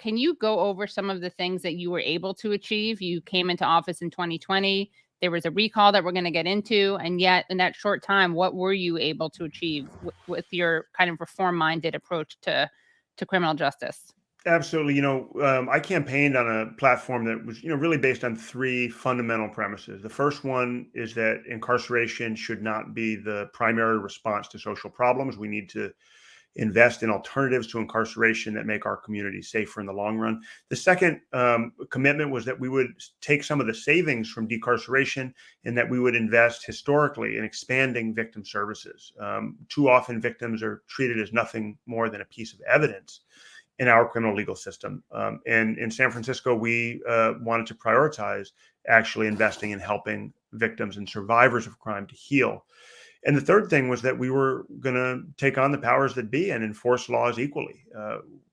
Can you go over some of the things that you were able to achieve? You came into office in 2020. There was a recall that we're going to get into. And yet, in that short time, what were you able to achieve with your kind of reform-minded approach to criminal justice? Absolutely. I campaigned on a platform that was, really based on three fundamental premises. The first one is that incarceration should not be the primary response to social problems. We need to invest in alternatives to incarceration that make our communities safer in the long run. The second commitment was that we would take some of the savings from decarceration and that we would invest historically in expanding victim services. Too often, victims are treated as nothing more than a piece of evidence in our criminal legal system. And in San Francisco, we wanted to prioritize actually investing in helping victims and survivors of crime to heal. And the third thing was that we were going to take on the powers that be and enforce laws equally.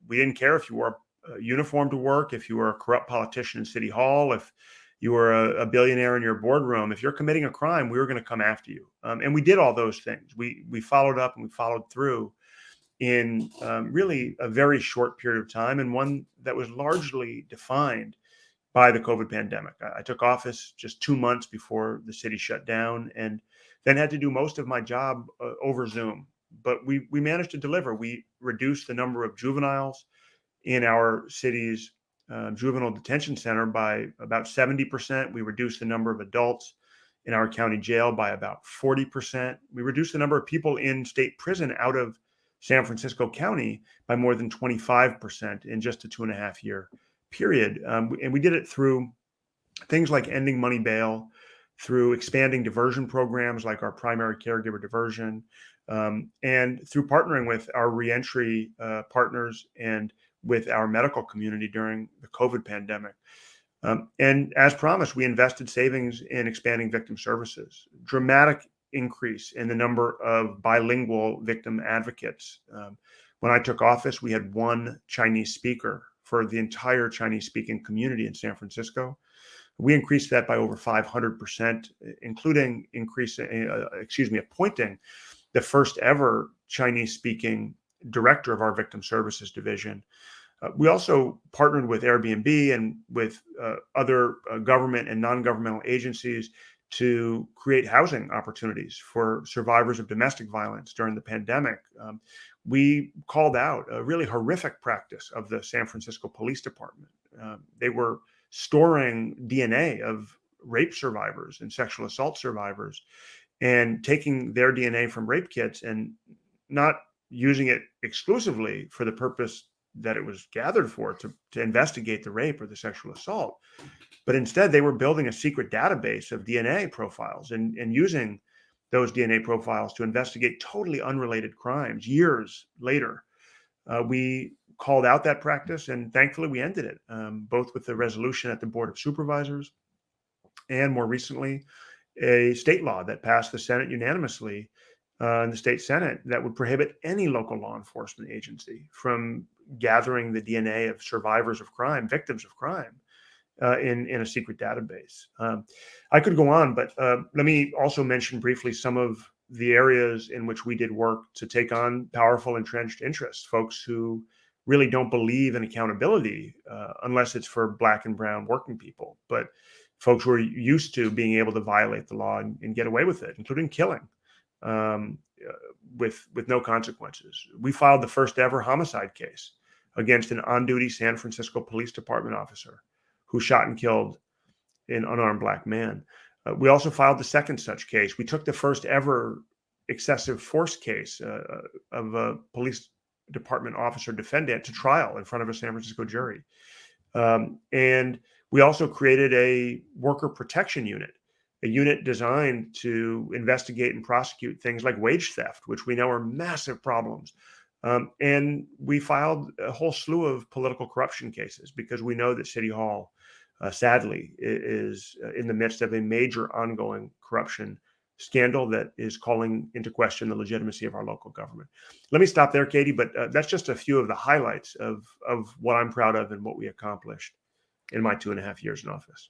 We didn't care if you wore a uniform to work, if you were a corrupt politician in City Hall, if you were a billionaire in your boardroom. If you're committing a crime, we were going to come after you. And we did all those things. We followed up and we followed through in really a very short period of time, and one that was largely defined by the COVID pandemic. I took office just 2 months before the city shut down, and then had to do most of my job over Zoom. But we managed to deliver. We reduced the number of juveniles in our city's juvenile detention center by about 70%. We reduced the number of adults in our county jail by about 40%. We reduced the number of people in state prison out of San Francisco County by more than 25% in just a 2.5 year period. And we did it through things like ending money bail, through expanding diversion programs like our primary caregiver diversion, and through partnering with our reentry partners and with our medical community during the COVID pandemic. And as promised, we invested savings in expanding victim services, dramatic increase in the number of bilingual victim advocates. When I took office, we had one Chinese speaker for the entire Chinese speaking community in San Francisco. We increased that by over 500%, including appointing the first ever Chinese speaking director of our victim services division. We also partnered with Airbnb and with other government and non-governmental agencies to create housing opportunities for survivors of domestic violence during the pandemic. We called out a really horrific practice of the San Francisco Police Department. They were storing DNA of rape survivors and sexual assault survivors and taking their DNA from rape kits and not using it exclusively for the purpose that it was gathered for, to investigate the rape or the sexual assault. But instead, they were building a secret database of DNA profiles and using those DNA profiles to investigate totally unrelated crimes years later. We called out that practice, and thankfully we ended it, both with the resolution at the Board of Supervisors and more recently, a state law that passed the Senate unanimously in the state Senate that would prohibit any local law enforcement agency from gathering the DNA of survivors of crime, victims of crime, in a secret database. I could go on, but let me also mention briefly some of the areas in which we did work to take on powerful entrenched interests, folks who really don't believe in accountability unless it's for Black and brown working people, but folks who are used to being able to violate the law and get away with it, including killing with no consequences. We filed the first ever homicide case against an on-duty San Francisco Police Department officer who shot and killed an unarmed Black man. We also filed the second such case. We took the first ever excessive force case of a police department officer defendant to trial in front of a San Francisco jury. And we also created a worker protection unit, a unit designed to investigate and prosecute things like wage theft, which we know are massive problems. And we filed a whole slew of political corruption cases because we know that City Hall, sadly, is in the midst of a major ongoing corruption scandal that is calling into question the legitimacy of our local government. Let me stop there, Katie, but that's just a few of the highlights of what I'm proud of and what we accomplished in my 2.5 years in office.